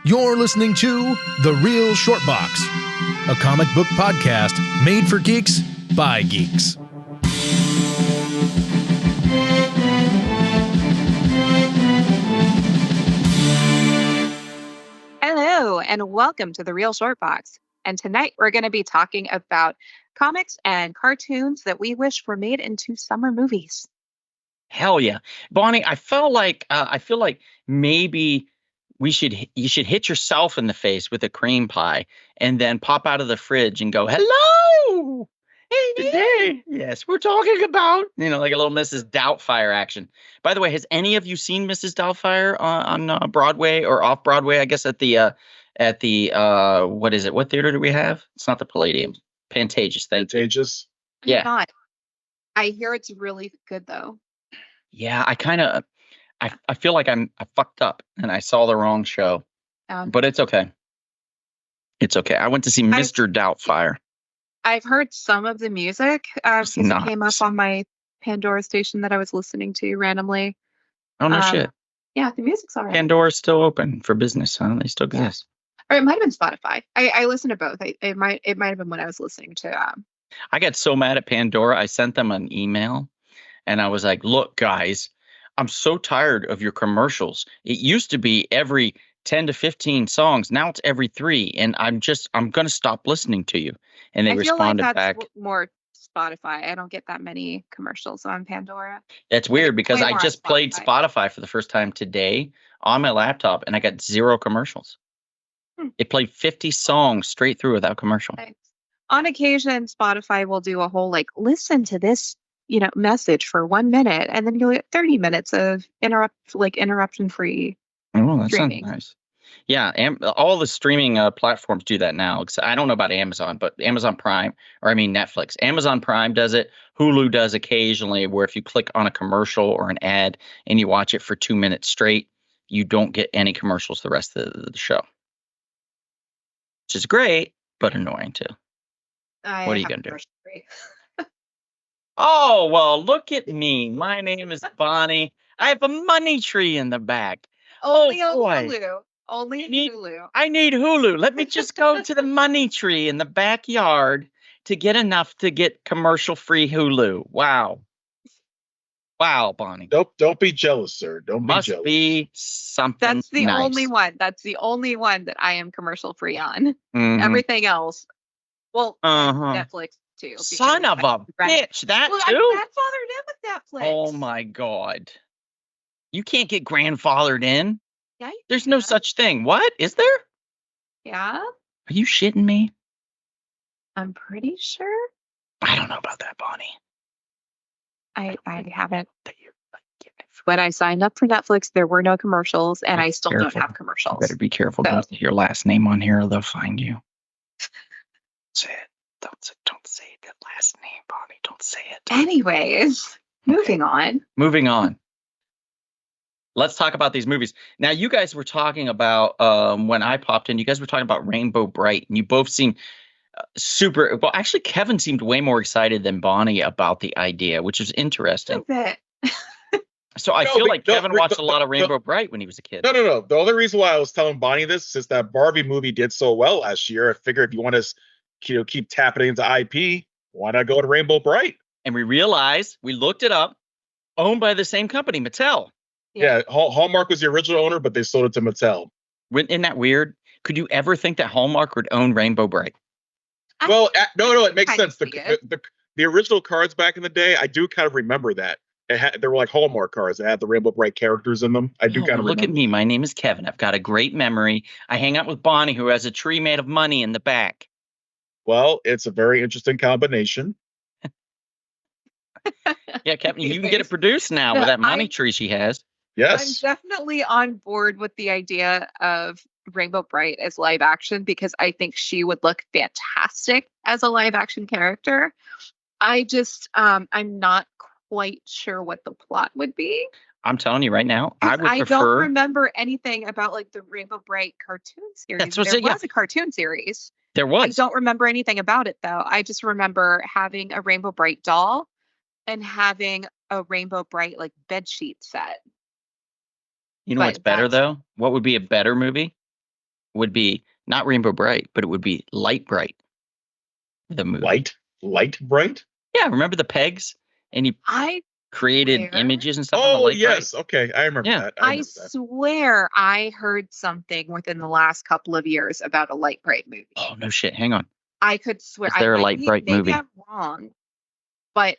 You're listening to The Real Short Box, a comic book podcast made for geeks by geeks. Hello, and welcome to The Real Short Box. And tonight we're going to be talking about comics and cartoons that we wish were made into summer movies. Hell yeah, Bonnie. I feel like maybe you should hit yourself in the face with a cream pie and then pop out of the fridge and go, "Hello, today, yes, we're talking about like a little Mrs. Doubtfire action." By the way, has any of you seen Mrs. Doubtfire on Broadway or off Broadway? I guess at the what is it? What theater do we have? It's not the Palladium. Pantages. Pantages. Yeah. Not. I hear it's really good though. Yeah, I feel like I fucked up and I saw the wrong show, but it's okay. It's okay. I went to see Mr. Doubtfire. I've heard some of the music because it came up on my Pandora station that I was listening to randomly. Oh no shit! Yeah, the music's alright. Pandora's still open for business, huh? They still exist. Or it might have been Spotify. I listened to both. It might have been when I was listening to. I got so mad at Pandora. I sent them an email, and I was like, "Look, guys, I'm so tired of your commercials. It used to be every 10 to 15 songs. Now it's every 3. And I'm going to stop listening to you." And they responded back. I feel like back. That's more Spotify. I don't get that many commercials on Pandora. That's weird because I just played Spotify for the first time today on my laptop and I got 0 commercials. It played 50 songs straight through without commercial. Nice. On occasion, Spotify will do a whole listen to this message for 1 minute, and then you'll get 30 minutes of interruption-free streaming. Sounds nice. Yeah, all the streaming platforms do that now. I don't know about Amazon, but Amazon Prime, Netflix. Amazon Prime does it. Hulu does occasionally, where if you click on a commercial or an ad and you watch it for 2 minutes straight, you don't get any commercials the rest of the show. Which is great, but annoying too. What are you going to do? Oh, well, look at me. My name is Bonnie. I have a money tree in the back. Only on Hulu. Only Hulu. I need Hulu. Let me just go to the money tree in the backyard to get enough to get commercial-free Hulu. Wow. Wow, Bonnie. Don't be jealous, sir. Don't be jealous. Must be something That's the nice. only one. That's the only one that I am commercial-free on. Mhm. Everything else, Netflix too. Son of a bitch, that well, too? I'm grandfathered in with Netflix. Oh my God. You can't get grandfathered in. Yeah. There's no such thing. What? Is there? Yeah. Are you shitting me? I'm pretty sure. I don't know about that, Bonnie. I haven't. When I signed up for Netflix, there were no commercials, and I still don't have commercials. You better be careful. Don't say your last name on here or they'll find you. Say it. Don't say the last name, Bonnie. Don't say it. Anyways, moving on. Moving on. Let's talk about these movies. Now, you guys were talking about, when I popped in, you guys were talking about Rainbow Bright, and you both seemed super. Well, actually, Kevin seemed way more excited than Bonnie about the idea, which is interesting. So I feel like Kevin watched a lot of Rainbow Bright when he was a kid. No. The only reason why I was telling Bonnie this is that Barbie movie did so well last year. I figure if you want to keep tapping into IP, why not go to Rainbow Bright? And we realized, we looked it up, owned by the same company, Mattel. Yeah, Hallmark was the original owner, but they sold it to Mattel. Isn't that weird? Could you ever think that Hallmark would own Rainbow Bright? Well, no, it makes sense. The original cards back in the day, I do kind of remember that. They were like Hallmark cards. They had the Rainbow Bright characters in them. I do kind of remember. Look at me. My name is Kevin. I've got a great memory. I hang out with Bonnie, who has a tree made of money in the back. Well, it's a very interesting combination. Yeah, Kevin, you can get it produced now with that money tree she has. Yes. I'm definitely on board with the idea of Rainbow Bright as live action because I think she would look fantastic as a live action character. I just, I'm not quite sure what the plot would be. I'm telling you right now, I don't remember anything about the Rainbow Bright cartoon series. There was a cartoon series. There was. I don't remember anything about it though. I just remember having a Rainbow Bright doll and having a Rainbow Bright bed sheet set. You know what's better though? What would be a better movie? would be not Rainbow Bright, but it would be Light Bright. The movie. Light Bright? Yeah, remember the pegs? And you created images and stuff. Oh, yes. Bright? Okay, I remember that. I swear I heard something within the last couple of years about a Light Bright movie. Oh, no shit. Hang on. I could swear. Is there a Light Bright movie? Maybe I'm wrong, but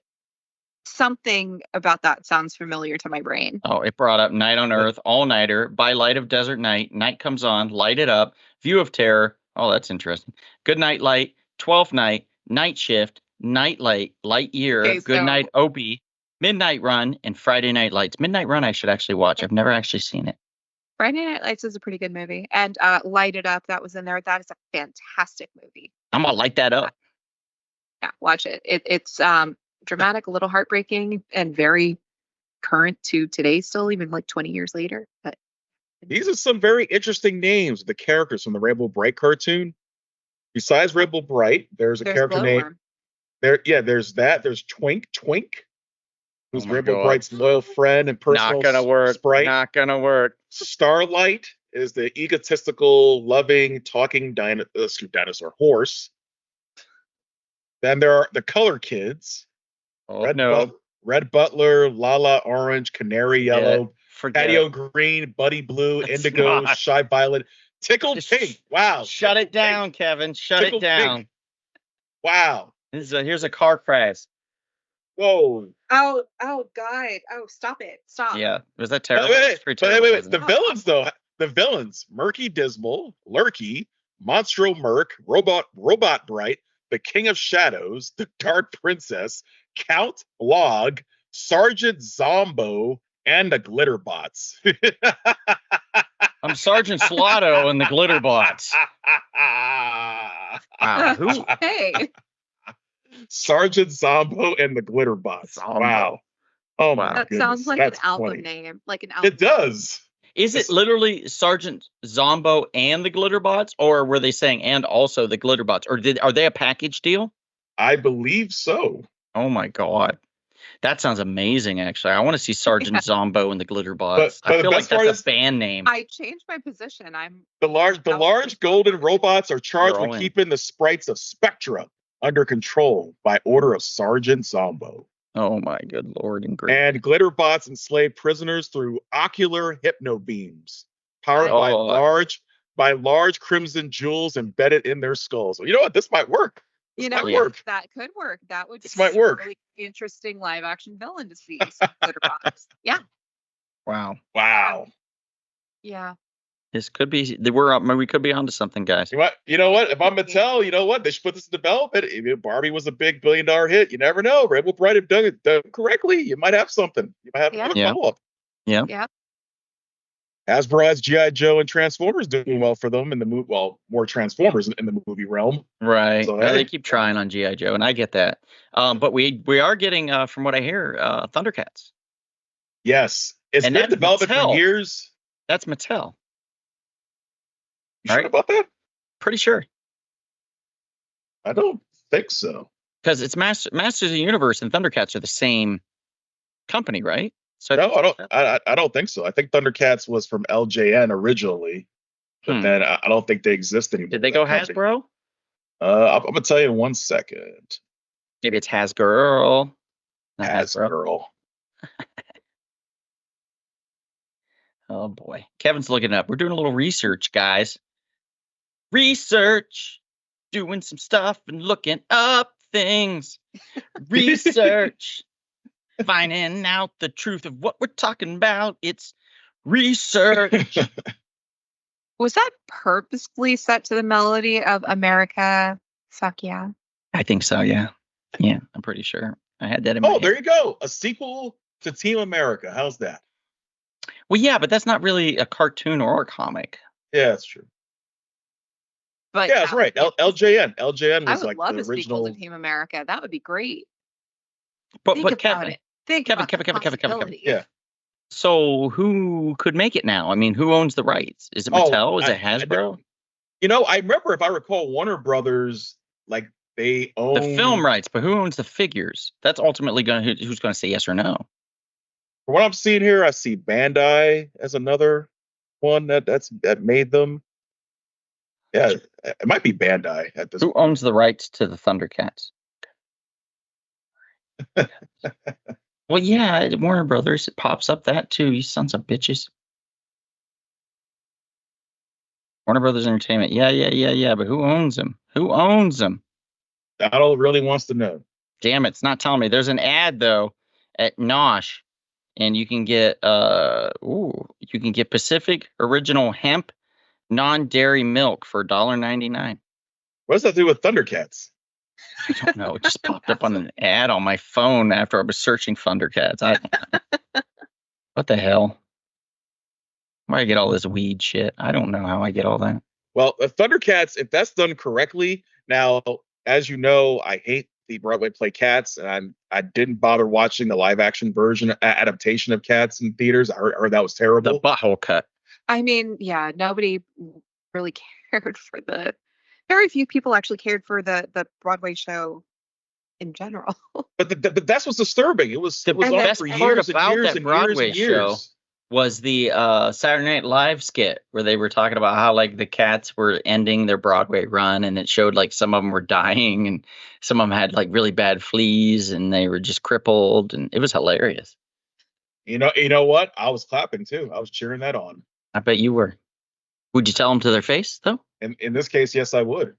something about that sounds familiar to my brain. Oh, it brought up Night on Earth, All Nighter, By Light of Desert Night, Night Comes On, Light It Up, View of Terror. Oh, that's interesting. Good Night Light, 12th Night, Night Shift, Night Light, Light Year, Good Night Opie, Midnight Run, and Friday Night Lights. Midnight Run I should actually watch. I've never actually seen it. Friday Night Lights is a pretty good movie. And Light It Up, that was in there. That is a fantastic movie. I'm going to light that up. Yeah, watch it. It's dramatic, a little heartbreaking, and very current to today still, even like 20 years later. But these are some very interesting names of the characters from the Rainbow Bright cartoon. Besides Rainbow Bright, there's a character named there's that. There's Twink, who's Rainbow Bright's loyal friend and personal Not gonna work. sprite. Not gonna work. Starlight is the egotistical, loving, talking dinosaur horse. Then there are the Color Kids. Oh, Red Butler, Lala Orange, Canary Yellow, Patio Green, Buddy Blue, Indigo, Shy Violet, Tickled Pink. Wow. Shut it down, Kevin. Shut it down. Pink. Wow. Here's a car crash. Whoa. Oh, God. Oh, stop it. Stop. Yeah. Was that terrible? Wait. The villains, though. The villains. Murky Dismal, Lurky, Monstro Murk, Robot Bright, the King of Shadows, the Dark Princess, Count Blog, Sergeant Zombo, and the Glitterbots. I'm Sergeant Slotto and the Glitterbots. Wow. Who? Hey. Sergeant Zombo and the Glitterbots. Zombo. Wow. Oh my That goodness. sounds like That's an album funny. name. Like an album. It does. Is it literally Sergeant Zombo and the Glitterbots, or were they saying and also the Glitterbots, or are they a package deal? I believe so. Oh my God. That sounds amazing, actually. I want to see Sergeant Zombo and the Glitterbots. But I feel like best part that's is- a band name. I changed my position. I'm The large golden robots are charged They're all with in. keeping the sprites of Spectra under control by order of Sergeant Zombo. Oh my good Lord and great. And Glitterbots enslave prisoners through ocular hypno beams, powered Oh. by large crimson jewels embedded in their skulls. You know what? This might work. This might work. that could work. That would This might work. Really interesting live action villain to see. Some Glitterbots. Yeah. Wow. Wow. Yeah. This could be, we could be onto something, guys. You know what? If I'm Mattel, you know what? They should put this in development. If Barbie was a big $1 billion hit. You never know. Rainbow Bright, if done correctly, you might have something. You might have a follow-up. Yeah. Hasbro has G.I. Joe and Transformers doing well for them in the movie. Well, more Transformers in the movie realm. Right. So, They keep trying on G.I. Joe, and I get that. But we are getting, from what I hear, Thundercats. Yes. It's And been that's development Mattel. for years. That's Mattel. You sure Right. about that? Pretty sure. I don't think so. Because it's Masters of the Universe and Thundercats are the same company, right? So No, I don't think so. I think Thundercats was from LJN originally, but then I don't think they exist anymore. Did they go that company. Hasbro? I'm gonna tell you in 1 second. Maybe it's Hasgirl. Not Hasbro. Hasbro. Oh boy. Kevin's looking it up. We're doing a little research, guys. Research. Doing some stuff and looking up things. Research. Finding out the truth of what we're talking about. It's research. Was that purposefully set to the melody of America? Fuck yeah. I think so, yeah. Yeah, I'm pretty sure. I had that in my Oh, head. there you go. A sequel to Team America. How's that? Well, yeah, but that's not really a cartoon or a comic. Yeah, that's true. But Yeah, that's right. LJN. LJN I was would like love the a sequel original. to Team America. That would be great. But Think about Kevin, it. Think Kevin, about the Kevin. possibilities. Yeah. So who could make it now? I mean, who owns the rights? Is it Oh, Mattel? Is I- it Hasbro? I remember, if I recall, Warner Brothers, like, they own The film rights, but who owns the figures? That's ultimately who's going to say yes or no. From what I'm seeing here, I see Bandai as another one that made them. Yeah, it might be Bandai at this Who point. owns the rights to the Thundercats? Well, yeah, Warner Brothers. It pops up that too. You sons of bitches. Warner Brothers Entertainment. Yeah. But who owns them? Who owns them? Donald really wants to know. Damn it, it's not telling me. There's an ad though at Nosh, and you can get Pacific Original Hemp non-dairy milk for $1.99. What does that do with Thundercats? I don't know. It just popped up on an ad on my phone after I was searching Thundercats. I don't know. What the hell? Why I get all this weed shit? I don't know how I get all that. Well, Thundercats, if that's done correctly, now, as you know, I hate the Broadway play Cats, and I didn't bother watching the live action version adaptation of Cats in theaters. I heard that was The terrible. butthole cut. I mean, yeah, nobody really cared for the. Very few people actually cared for the Broadway show in general. But that's what's disturbing. It was The on best for part years and about years that and Broadway years and years. show was the Saturday Night Live skit where they were talking about how like the Cats were ending their Broadway run, and it showed like some of them were dying and some of them had like really bad fleas and they were just crippled, and it was hilarious. You know what? I was clapping too. I was cheering that on. I bet you were. Would you tell them to their face though? In this case, yes, I would.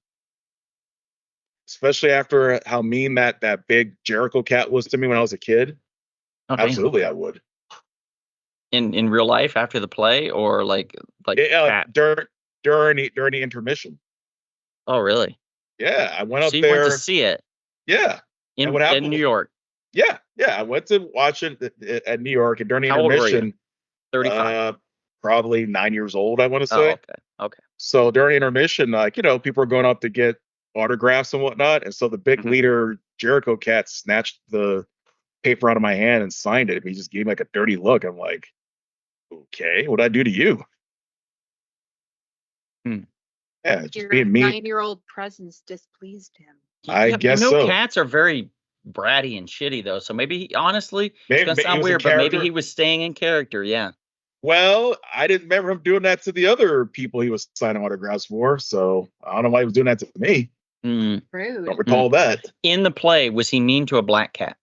Especially after how mean that big Jericho cat was to me when I was a kid. Oh, damn. Absolutely, I would. In real life after the play, or like Yeah, cat? during the intermission. Oh, really? Yeah, I went up So you there. went to see it Yeah, in, what happened in New was- York? yeah. I went to watch it at New York, and during the How old were you? intermission, 35. probably 9 years old, I want to Oh, say. okay. So during intermission, like, people are going up to get autographs and whatnot. And so the big Mhm. leader, Jericho Cat, snatched the paper out of my hand and signed it. He just gave me like a dirty look. I'm like, okay, what'd I do to you? Hmm. Yeah, just Your being mean. 9-year-old presence displeased him. I guess so. Cats are very bratty and shitty though, so maybe honestly, it's Maybe gonna he sound was in weird, but maybe character. he was staying in character. Yeah. Well, I didn't remember him doing that to the other people he was signing autographs for. So I don't know why he was doing that to me. Hmm. Rude. Don't recall that. In the play, was he mean to a black cat?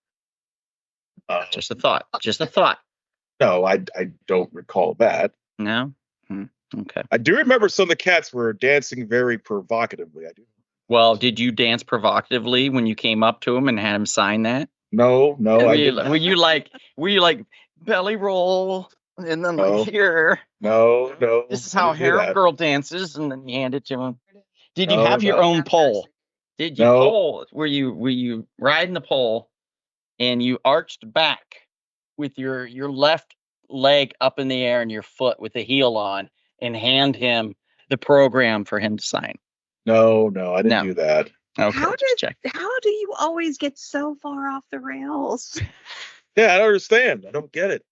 Just a thought. Just a thought. No, I don't recall that. No. Okay. I do remember some of the cats were dancing very provocatively. I do. Well, did you dance provocatively when you came up to him and had him sign that? No, were, I you, didn't. were you like belly roll and then No. like here? No. This is I how didn't do Harold that. Girl dances, and then you hand it to him. Did you No, have your no. own pole? Did you No. pole? Were you riding the pole, and you arched back with your left leg up in the air and your foot with the heel on, and hand him the program for him to sign? No, I didn't No. do that. Okay, How just check. How do you always get so far off the rails? Yeah, I don't understand. I don't get it.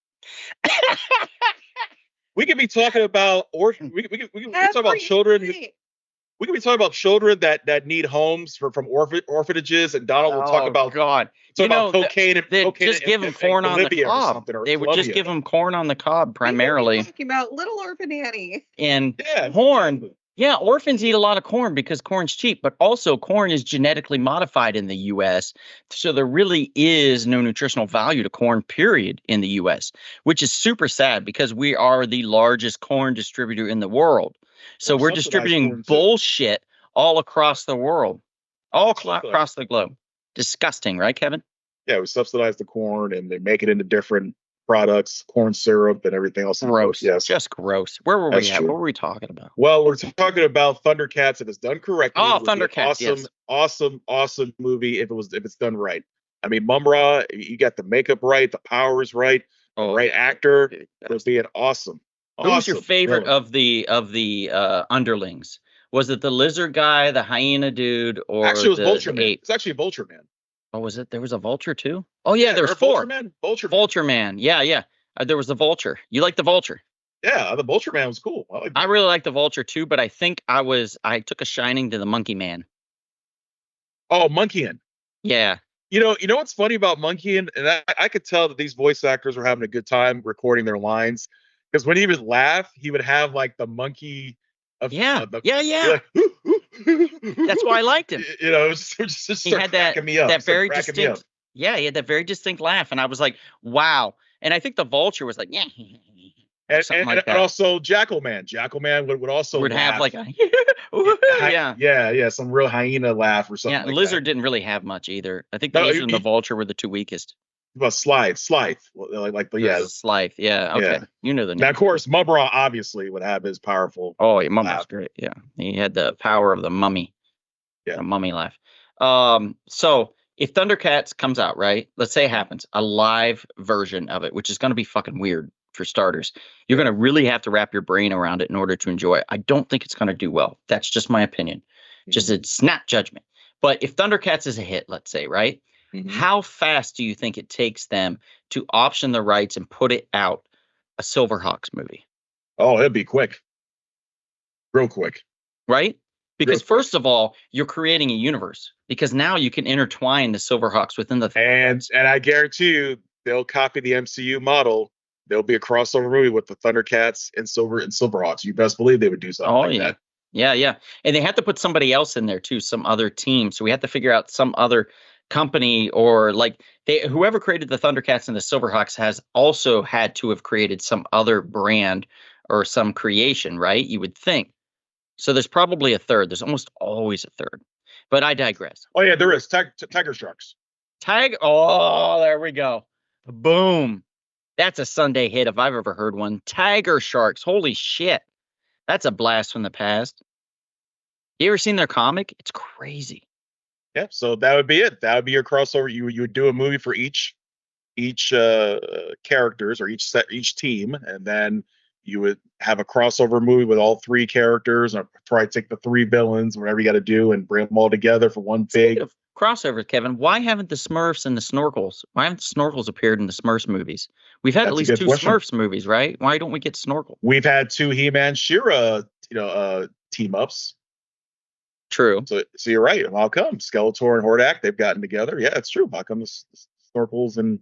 We could be talking about we could be talking about children. We could be talking about children that need homes from orphanages, and Donald will talk about God. cocaine and They'd cocaine. just give in- them in corn on the Bolivia or cob. something, or They would just Colombia. give them corn on the cob primarily, Talking about Little Orphan Annie. and Yeah, corn. Yeah, orphans eat a lot of corn because corn's cheap, but also corn is genetically modified in the U.S. So there really is no nutritional value to corn, period, in the U.S., which is super sad because we are the largest corn distributor in the world. So Or we're subsidized distributing corn, too. bullshit all across the world, Subsidized. across the globe. Disgusting, right, Kevin? Yeah, we subsidize the corn and they make it into different products, corn syrup and everything else. Gross. Yes. Just gross. Where were That's we at? true. What were we talking about? Well, we're talking about Thundercats. If it's done correctly, Oh, it would be an Thundercats, awesome movie. If it's done right. I mean, Mumra, you got the makeup right, the powers right, the right actor. It would be an awesome. Who was your awesome favorite villain. of the underlings? Was it the lizard guy, the hyena dude, or Actually, it was the Vulture Man. ape? It's actually Vulture Man. Oh, was it? There was a vulture too. Oh yeah, there was or four. Vulture Man. Vulture Man. Vulture Man. Yeah. There was the vulture. You like the vulture? Yeah, the Vulture Man was cool. I like I really like the vulture too, but I think I took a shining to the monkey man. Oh, Monkeyin. Yeah. You know what's funny about Monkeyin, and I could tell that these voice actors were having a good time recording their lines, because when he would laugh, he would have like the monkey Yeah, the, yeah, you're yeah. like, "Ooh, ooh, ooh, ooh, That's why I liked him. You know, just He start had that cracking me up. that Start very cracking me up. distinct. Yeah, he had that very distinct laugh, and I was like, wow. And I think the vulture was like, yeah, or And, something and, like and that. also Jackalman. Jackalman would also Would have laugh. like a yeah. Yeah, some real hyena laugh or something Yeah, like Lizard that. didn't really have much either. I think the No, Lizard and the Vulture were the two weakest. But Slythe, but There's yeah, a Slythe. Yeah, okay. yeah. You know the Now, name. of course, Mumra obviously would have his powerful Oh, yeah, Mummy was laugh. great. Yeah, he had the power of the mummy. Yeah. The mummy laugh. So if Thundercats comes out, right? Let's say it happens, a live version of it, which is going to be fucking weird for starters. You're going to really have to wrap your brain around it in order to enjoy it. I don't think it's going to do well. That's just my opinion. Just a snap judgment. But if Thundercats is a hit, let's say, right? Mhm. How fast do you think it takes them to option the rights and put it out a Silverhawks movie? Oh, it'd be quick. Real quick. Right? Because Real quick. first of all, you're creating a universe because now you can intertwine the Silverhawks within the And I guarantee you they'll copy the MCU model. There'll be a crossover movie with the Thundercats and Silverhawks. You best believe they would do something like yeah. that. Yeah. And they have to put somebody else in there too, some other team. So we have to figure out some other company or like whoever created the Thundercats and the Silverhawks has also had to have created some other brand or some creation, right? You would think. So there's probably a third. There's almost always a third. But I digress. Oh yeah, there is Tiger Sharks. Oh, there we go. Boom. That's a Sunday hit if I've ever heard one. Tiger Sharks. Holy shit. That's a blast from the past. You ever seen their comic? It's crazy. Yeah, so that would be it. That would be your crossover. You would do a movie for each characters or each team, and then you would have a crossover movie with all three characters, and probably take the three villains, whatever you got to do, and bring them all together for one big. Speaking of crossovers, Kevin, why haven't the Smurfs and the Snorkels? Why haven't the Snorkels appeared in the Smurfs movies? We've had That's at a least good two question. Smurfs movies, right? Why don't we get Snorkel? We've had two He-Man She-Ra, team ups. True. So you're right. How come Skeletor and Hordak, they've gotten together? Yeah, it's true. How come the Snorkels and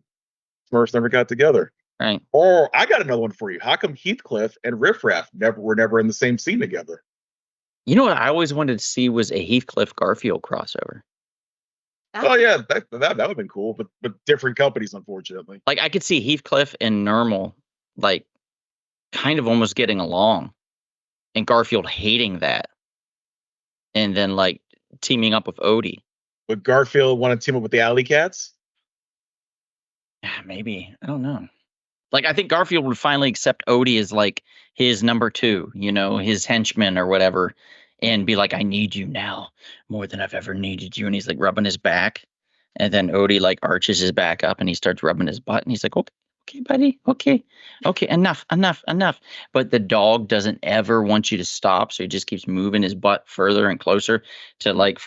Smurfs never got together? Right. Or I got another one for you. How come Heathcliff and Riff Raff were never in the same scene together? You know what I always wanted to see was a Heathcliff Garfield crossover. Oh yeah, that would have been cool, but different companies, unfortunately. Like I could see Heathcliff and Nermal like kind of almost getting along, and Garfield hating that, and then like teaming up with Odie. Would Garfield want to team up with the Alley Cats? Maybe. I don't know. Like I think Garfield would finally accept Odie as like his number two, his henchman or whatever, and be like, I need you now more than I've ever needed you. And he's like rubbing his back. And then Odie like arches his back up and he starts rubbing his butt. And he's like, okay, buddy. Okay, enough. But the dog doesn't ever want you to stop. So he just keeps moving his butt further and closer to like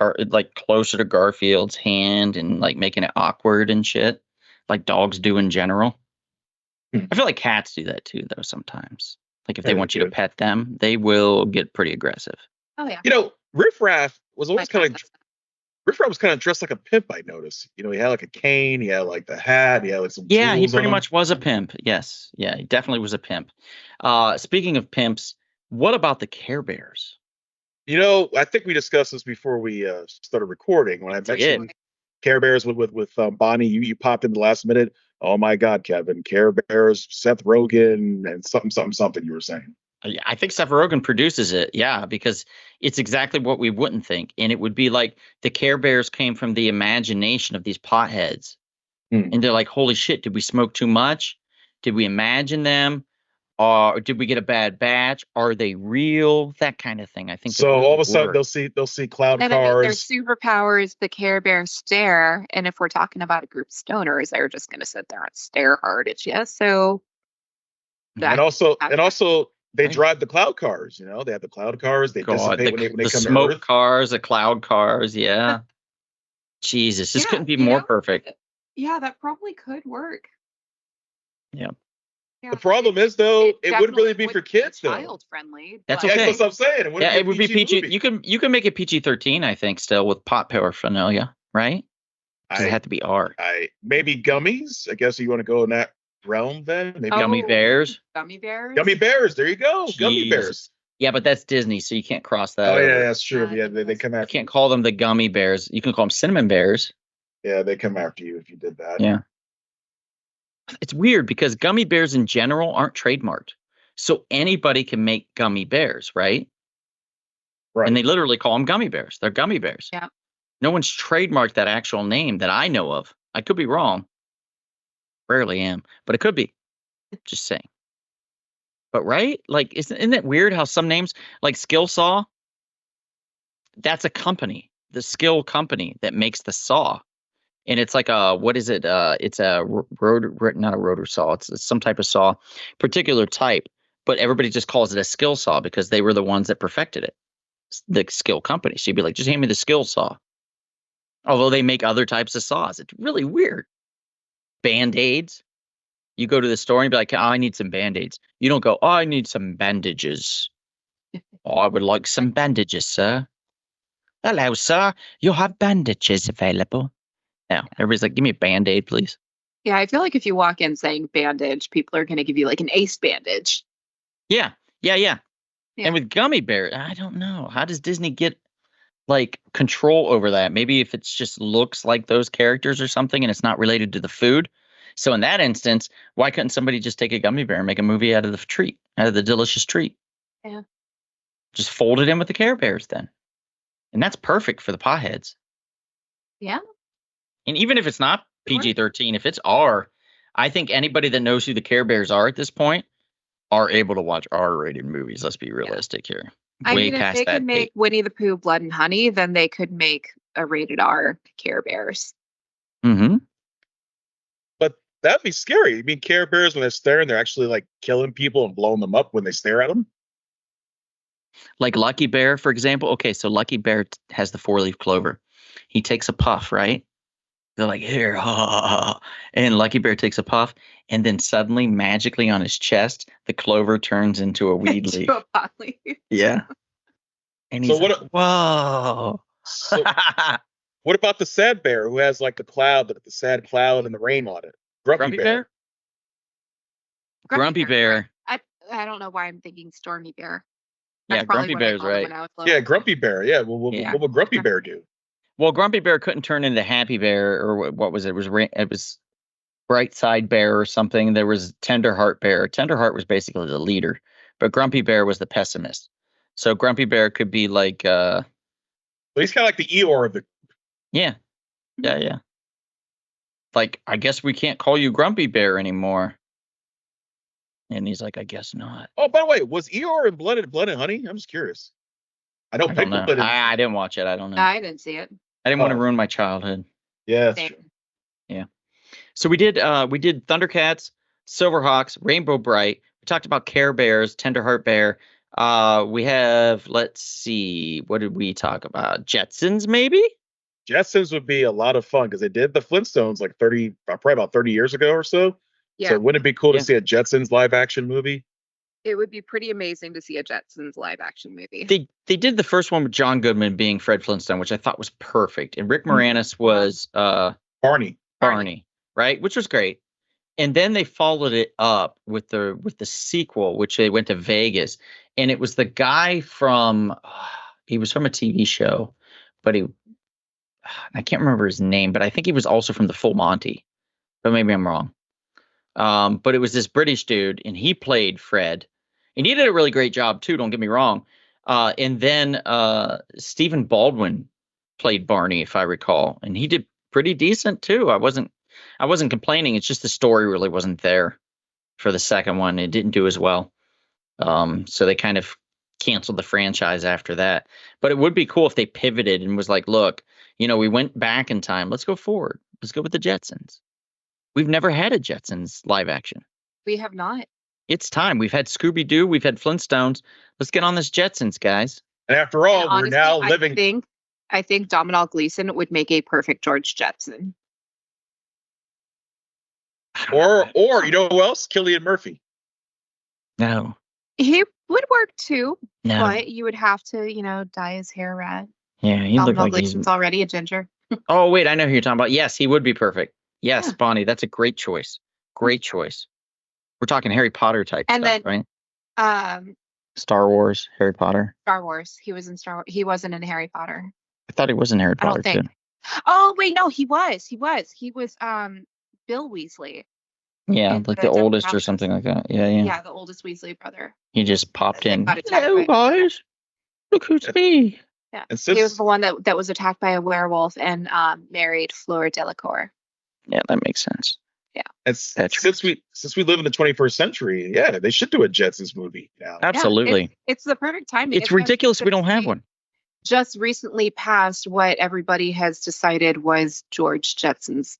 closer to Garfield's hand and like making it awkward and shit, like dogs do in general. I feel like cats do that too, though, sometimes. Like if they want you to pet them, they will get pretty aggressive. Oh yeah. Riff Raff was always kind of dressed like a pimp, I noticed. He had like a cane, he had like the hat, he had like some Yeah, he jewels pretty on him. much was a pimp. Yes. Yeah, he definitely was a pimp. Speaking of pimps, what about the Care Bears? I think we discussed this before we started recording. When I mentioned Care Bears with Bonnie, you popped in the last minute. Oh my God, Kevin, Care Bears, Seth Rogen, and something you were saying. I think Seth Rogen produces it, yeah, because it's exactly what we wouldn't think. And it would be like the Care Bears came from the imagination of these potheads. And they're like, holy shit, did we smoke too much? Did we imagine them? Or did we get a bad batch? Are they real? That kind of thing. I think so. All of a sudden, they'll see cloud And cars. I mean, their superpowers, the Care Bear stare. And if we're talking about a group of stoners, they're just going to sit there and stare hard at you. So, and also, they drive the cloud cars. They have the cloud cars. They dissipate when they the come smoke to Earth. cars, the cloud cars. Yeah. Jesus, this couldn't be more perfect. Yeah, that probably could work. Yeah. The problem is, though, it wouldn't really be for kids, though. Child friendly. That's but- okay. That's what I'm saying. It would be PG. movie. You can make it PG-13, I think, still with pot paraphernalia, right? Does it have to be R? Maybe gummies. I guess you want to go in that realm then. Maybe Gummy bears. Gummy bears. Gummy bears. There you go. Gummy Jeez. bears. Yeah, but that's Disney, so you can't cross that Oh yeah, over. that's true. Yeah, they come You after. can't call them the gummy bears. You can call them cinnamon bears. Yeah, they come after you if you did that. Yeah. It's weird because gummy bears in general aren't trademarked. So anybody can make gummy bears, right? Right. And they literally call them gummy bears. They're gummy bears. Yeah. No one's trademarked that actual name that I know of. I could be wrong. Rarely am, but it could be. Just saying. But right? Like, isn't it weird how some names, like Skill Saw, that's a company, the skill company that makes the saw. And it's like a, what is it? It's a not a rotor saw. It's some type of saw, particular type. But everybody just calls it a skill saw because they were the ones that perfected it. The skill company. So you'd be like, just hand me the skill saw. Although they make other types of saws. It's really weird. Band-aids. You go to the store and be like, oh, I need some band-aids. You don't go, oh, I need some bandages. Oh, I would like some bandages, sir. Hello, sir. You have bandages available. No, everybody's like, give me a band-aid, please. Yeah, I feel like if you walk in saying bandage, people are going to give you like an ace bandage. Yeah. Yeah. And with gummy bear, I don't know. How does Disney get like control over that? Maybe if it's just looks like those characters or something and it's not related to the food. So in that instance, why couldn't somebody just take a gummy bear and make a movie out of the treat, out of the delicious treat? Yeah. Just fold it in with the Care Bears then. And that's perfect for the potheads. Yeah. And even if it's not Sure. PG-13, if it's R, I think anybody that knows who the Care Bears are at this point are able to watch R-rated movies. Let's be realistic here. I Way mean, if past they that could make date. Winnie the Pooh Blood and Honey, then they could make a rated R Care Bears. Mm-hmm. But that'd be scary. I mean, Care Bears when they're staring, they're actually like killing people and blowing them up when they stare at them. Like Lucky Bear, for example. Okay, so Lucky Bear has the 4-leaf clover. He takes a puff, right? They're like, here, and Lucky Bear takes a puff, and then suddenly, magically on his chest, the clover turns into a weed leaf. To a pot leaf. Yeah. And he's So what? like, whoa. So what about the sad bear who has like the cloud, the sad cloud and the rain on it? Grumpy Bear? Grumpy Bear. I don't know why I'm thinking Stormy Bear. Yeah, That's probably Grumpy what I Bear's called him right. when I was little. Yeah, Grumpy Bear. Yeah, Yeah. what would Grumpy Bear do? Well, Grumpy Bear couldn't turn into Happy Bear, or what was it? It was Bright Side Bear or something. There was Tenderheart Bear. Tenderheart was basically the leader, but Grumpy Bear was the pessimist. So Grumpy Bear could be like, But he's kind of like the Eeyore of the. yeah. Like, I guess we can't call you Grumpy Bear anymore. And he's like, I guess not. Oh, by the way, was Eeyore in Blood and Honey? I'm just curious. I know I don't know. Piglet. I didn't watch it. I don't know. I didn't see it. I didn't want to Oh. ruin my childhood. Yeah, that's Same. true. So we did Thundercats, Silverhawks, Rainbow Bright. We talked about Care Bears, Tenderheart Bear. We have, let's see, what did we talk about? Jetsons, maybe? Jetsons would be a lot of fun because they did the Flintstones like probably about 30 years ago or so. Yeah, So wouldn't it be cool Yeah. to see a Jetsons live action movie? it would be pretty amazing to see a Jetsons live action movie. They did the first one with John Goodman being Fred Flintstone, which I thought was perfect. And Rick Moranis was Barney. Barney, right? Which was great. And then they followed it up with the sequel, which they went to Vegas, and it was the guy from he was from a TV show, but I can't remember his name, but I think he was also from the Full Monty, but maybe I'm wrong. But it was this British dude, and he played Fred, and he did a really great job too. Don't get me wrong. And then Stephen Baldwin played Barney, if I recall, and he did pretty decent too. I wasn't complaining. It's just the story really wasn't there for the second one. It didn't do as well. So they kind of canceled the franchise after that. But it would be cool if they pivoted and was like, look, we went back in time. Let's go forward. Let's go with the Jetsons. We've never had a Jetsons live action. We have not. It's time. We've had Scooby-Doo. We've had Flintstones. Let's get on this Jetsons, guys. And after all, And we're honestly, now living. I think Domhnall Gleeson would make a perfect George Jetson. Or you know who else? Cillian Murphy. No. He would work too, No. but you would have to, dye his hair red. Yeah, he looked Domhnall like he's... Gleeson's already a ginger. Oh, wait, I know who you're talking about. Yes, he would be perfect. Yes, Yeah. Bonnie, that's a great choice. Great choice. We're talking Harry Potter type And stuff, then- right? Star Wars, Harry Potter. Star Wars. He was in Star Wars. He wasn't in Harry Potter. I thought he was in Harry I Potter don't think. too. Oh wait, no, he was. He was Bill Weasley. Yeah, in like the the Deathly oldest or Hallows. something like that. Yeah, yeah. Yeah, the oldest Weasley brother. He just popped That in. got attacked Hello, by- guys. Look who's me. Yeah. And He was since the one that was attacked by a werewolf and married Fleur Delacour. Yeah, that makes sense. That's since we live in the 21st century, yeah, they should do a Jetsons movie now. Absolutely. It's the perfect timing. It's ridiculous we don't have one. Just recently passed what everybody has decided was George Jetson's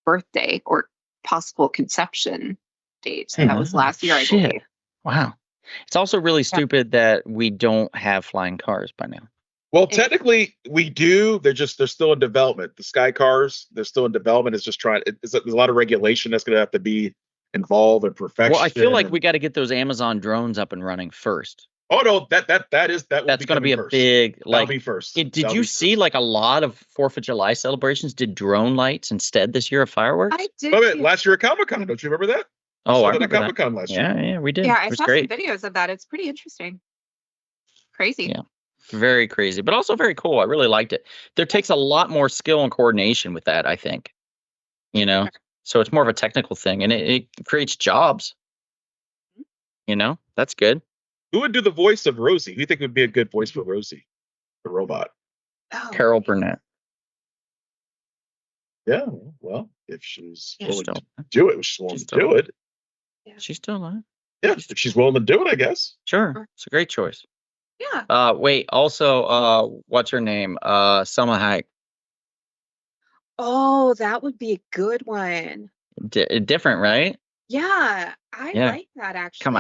birthday or possible conception date. That was last year, I Shit. believe. Wow. It's also really stupid that we don't have flying cars by now. Well, technically, we do. They're still in development. The Sky Cars, they're still in development. It's just there's a lot of regulation that's going to have to be involved in perfection. Well, I feel like we got to get those Amazon drones up and running first. Oh no, that's That's going to be a first. big That'll be first. Did That'll you be see first. like a lot of 4th of July celebrations did drone lights instead this year of fireworks? I did. Wait a minute, see- last year at Comic-Con, don't you remember that? Oh, I At remember that. Comic-Con last year. Yeah, we did. Yeah, It I was saw great. some videos of that. It's pretty interesting. Crazy. Yeah. Very crazy, but also very cool. I really liked it. There takes a lot more skill and coordination with that, I think. You know, so it's more of a technical thing, and it creates jobs. You know, that's good. Who would do the voice of Rosie? Who do you think would be a good voice for Rosie, the robot? Oh, Carol Burnett. Yeah, well, if she's Yeah, willing Still, to do it, she's willing She's to do still- it. she's still alive. Yeah, if she's willing to do it, I guess. Sure, it's a great choice. yeah. Wait. Also, what's her name? Selma Hayek. Oh, that would be a good one. Different, right? Yeah, I Yeah. like that actually. Come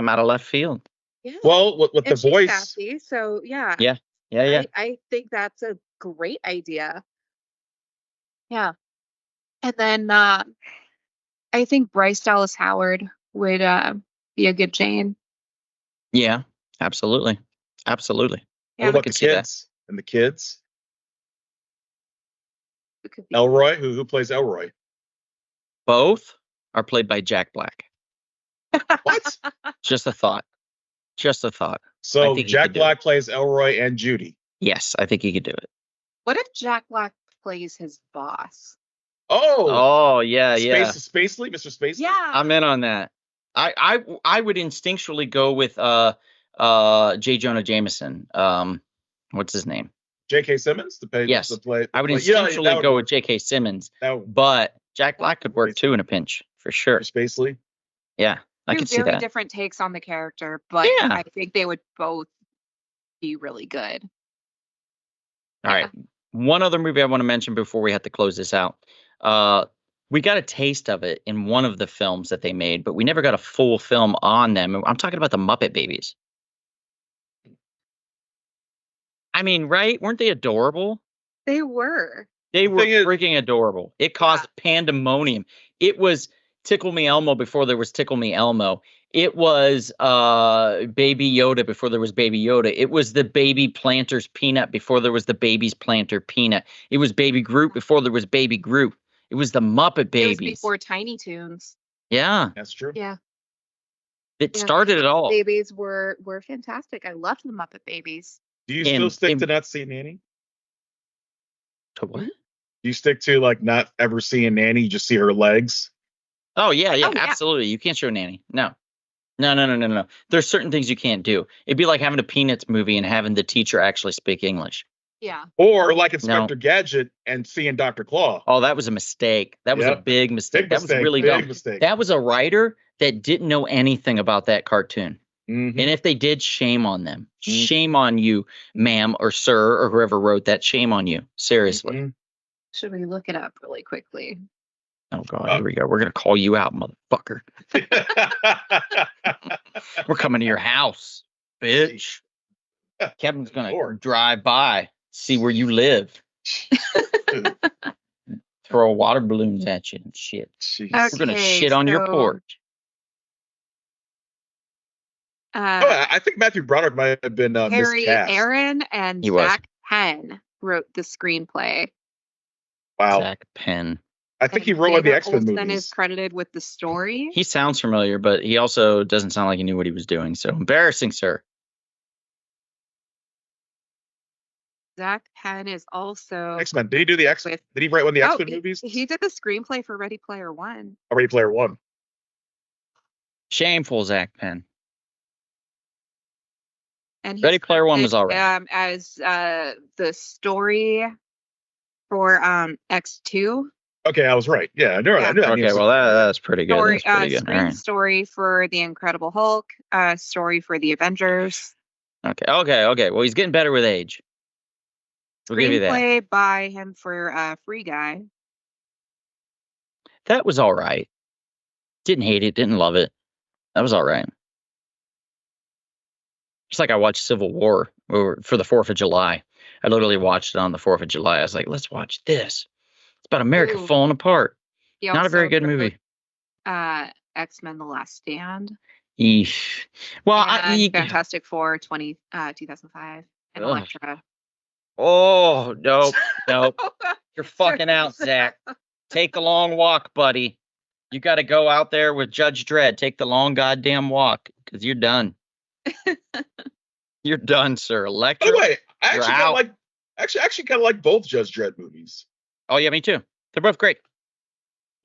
out of left field. Yeah. Well, with the And she's voice, sassy, so yeah. Yeah. Yeah. I think that's a great idea. Yeah. And then I think Bryce Dallas Howard would be a good Jane. Yeah. Absolutely. Absolutely. Yeah, what about could the see that. kids and the kids? It could be. Elroy, who plays Elroy? Both are played by Jack Black. What? Just a thought. Just a thought. I So think he Jack could do Black plays Elroy and Judy. Yes, I think he could do it. What if Jack Black plays his boss? Oh, Oh yeah, yeah. Spacely, Mr. Spacely. Yeah. I'm in on that. I would instinctually go with J. Jonah Jameson. What's his name? J.K. Simmons to play. Yes. to play. I would play- yeah, instinctually that would go work. with J.K. Simmons, That would but Jack Black could work too in a pinch for sure. Mr. Spacely. Yeah, I Two could see very that. different takes on the character, but Yeah. I think they would both be really good. All right. One other movie I want to mention before we have to close this out. We got a taste of it in one of the films that they made, but we never got a full film on them. I'm talking about the Muppet Babies. I mean, right? Weren't they adorable? They were. They The were thing is- freaking adorable. It caused pandemonium. It was Tickle Me Elmo before there was Tickle Me Elmo. It was Baby Yoda before there was Baby Yoda. It was the Baby Planters Peanut before there was the Baby's Planter Peanut. It was Baby Groot before there was Baby Groot. It was the Muppet It was Babies. before Tiny Toons. Yeah, That's true. Yeah. it Yeah. started it all. Babies were fantastic. I loved the Muppet Babies. Do you And- still stick and- to not seeing Nanny? To what? Do you stick to like not ever seeing Nanny? You just see her legs. Oh yeah, Oh, yeah. absolutely. You can't show Nanny. No. There's certain things you can't do. It'd be like having a Peanuts movie and having the teacher actually speak English. Yeah. Or like Inspector Gadget and seeing Dr. Claw. Oh, that was a mistake. That was a Yep. big mistake. Big That mistake. was really big dumb. mistake. That was a writer that didn't know anything about that cartoon. Mhm. And if they did, shame on them. Mhm. Shame on you, ma'am or sir, or whoever wrote that. Shame on you. Seriously. Mhm. Should we look it up really quickly? Oh, God. Here we go. We're going to call you out, motherfucker. We're coming to your house, bitch. Kevin's going to Lord. drive by, see where you live, throw water balloons at you and shit. Jeez. We're going to Okay, shit on your so- porch. Oh, I think Matthew Broderick might have been Harry miscast. Aaron and He was. Zach Penn wrote the screenplay. Wow. Zach Penn. I think And he wrote one of the David X-Men Olsen movies. is credited with the story. He sounds familiar, but he also doesn't sound like he knew what he was doing. So embarrassing, sir. Zach Penn is also X-Men. Did he do the X? with. Did he write one of the Oh, X-Men movies? he did the screenplay for Ready Player One. Ready Player One. Shameful, Zach Penn. And Ready Player One was all right. As the story for X2. Okay, I was right. Yeah, I knew Yeah. that. Okay, well that's pretty good. Story, That's pretty good. All screen right. story for the Incredible Hulk. Story for the Avengers. Okay. Well, he's getting better with age. We'll give you that. Screenplay by him for Free Guy. That was all right. Didn't hate it. Didn't love it. That was all right. Just like I watched Civil War for the 4th of July. I literally watched it on the 4th of July. I was like, let's watch this. It's about America Ooh. falling apart. He Not a very also good movie. wrote, X-Men: The Last Stand. Eesh. Well, And Fantastic Four 2005. And Ugh. Elektra. oh, nope. You're fucking out, Zach. Take the long walk, buddy. You got to go out there with Judge Dredd. Take the long goddamn walk because you're done. You're done, sir. By Elektra. the way, I You're actually kind out. of like actually kind of like both Judge Dredd movies. Oh yeah, me too. They're both great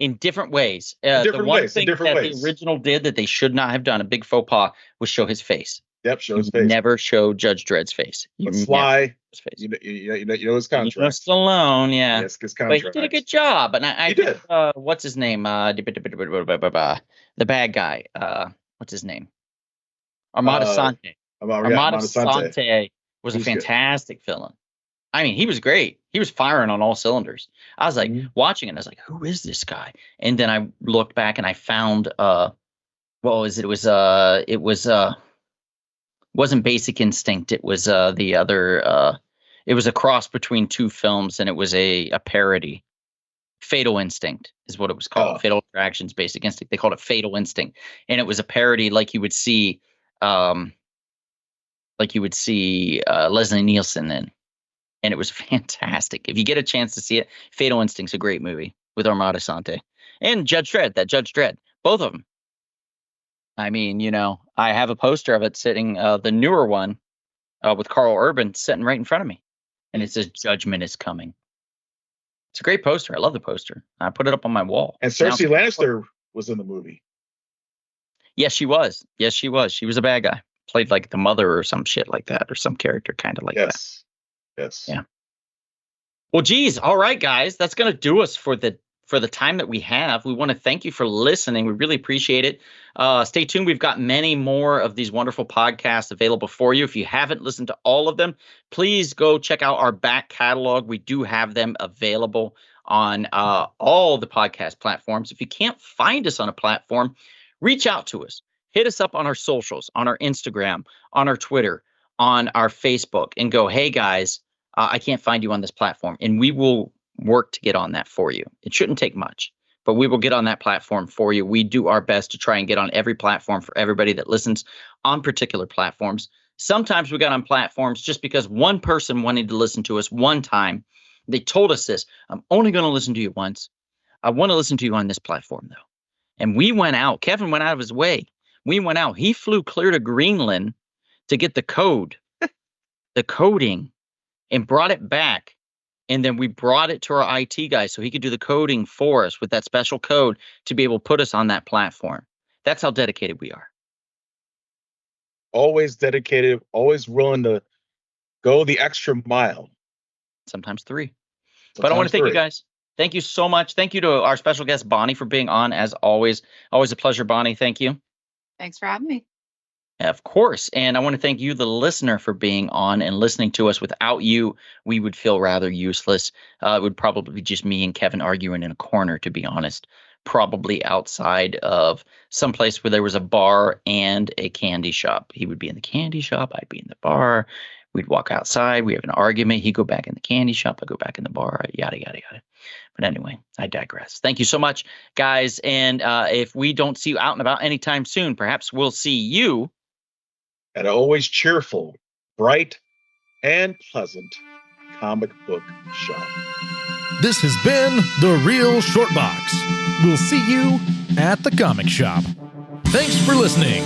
in different ways. The different one ways, in thing different that ways. the original did that they should not have done, a big faux pas, was show his face. Yep, show You his face. never show Judge Dredd's face. You But never Sly, show his face. you know his You know contract. Stallone, yeah. Yes, his But contract. he did a good job, and I He think, did. what's his name? The bad guy. What's his name? Armada Sante. Armada Sante was a He's good. fantastic villain. I mean, he was great. He was firing on all cylinders. I was like watching it. I was like, who is this guy? And then I looked back and I found what was it? It was wasn't Basic Instinct. It was the other. It was a cross between two films, and it was a parody. Fatal Instinct is what it was called. Oh. Fatal Attractions, Basic Instinct. They called it Fatal Instinct, and it was a parody like you would see, Leslie Nielsen in, and it was fantastic. If you get a chance to see it, Fatal Instinct's a great movie with Armada Sante and Judge Dredd, both of them. I mean, I have a poster of it sitting, the newer one, with Carl Urban sitting right in front of me, and it says "Judgment is coming." It's a great poster. I love the poster. I put it up on my wall. And Cersei Lannister was in the movie. Yes, she was. She was a bad guy. Played like the mother or some shit like that, or some character kind of like that. Yes. Yeah. Well, geez. All right, guys. That's going to do us for the time that we have. We want to thank you for listening. We really appreciate it. Stay tuned. We've got many more of these wonderful podcasts available for you. If you haven't listened to all of them, please go check out our back catalog. We do have them available on all the podcast platforms. If you can't find us on a platform, reach out to us. Hit us up on our socials, on our Instagram, on our Twitter, on our Facebook, and go, hey, guys, I can't find you on this platform. And we will work to get on that for you. It shouldn't take much, but we will get on that platform for you. We do our best to try and get on every platform for everybody that listens on particular platforms. Sometimes we got on platforms just because one person wanted to listen to us one time. They told us this: I'm only going to listen to you once. I want to listen to you on this platform, though. And we went out. Kevin went out of his way. We went out. He flew clear to Greenland to get the code, the coding, and brought it back. And then we brought it to our IT guy so he could do the coding for us with that special code to be able to put us on that platform. That's how dedicated we are. Always dedicated, always willing to go the extra mile. Sometimes 3. But I want to thank you guys. Thank you so much. Thank you to our special guest, Bonnie, for being on as always. Always a pleasure, Bonnie. Thank you. Thanks for having me. Of course. And I want to thank you, the listener, for being on and listening to us. Without you, we would feel rather useless. It would probably be just me and Kevin arguing in a corner, to be honest. Probably outside of some place where there was a bar and a candy shop. He would be in the candy shop. I'd be in the bar. We'd walk outside. We have an argument. He'd go back in the candy shop. I go back in the bar. Yada, yada, yada. But anyway, I digress. Thank you so much, guys. And if we don't see you out and about anytime soon, perhaps we'll see you at an always cheerful, bright, and pleasant comic book shop. This has been The Real Short Box. We'll see you at the comic shop. Thanks for listening.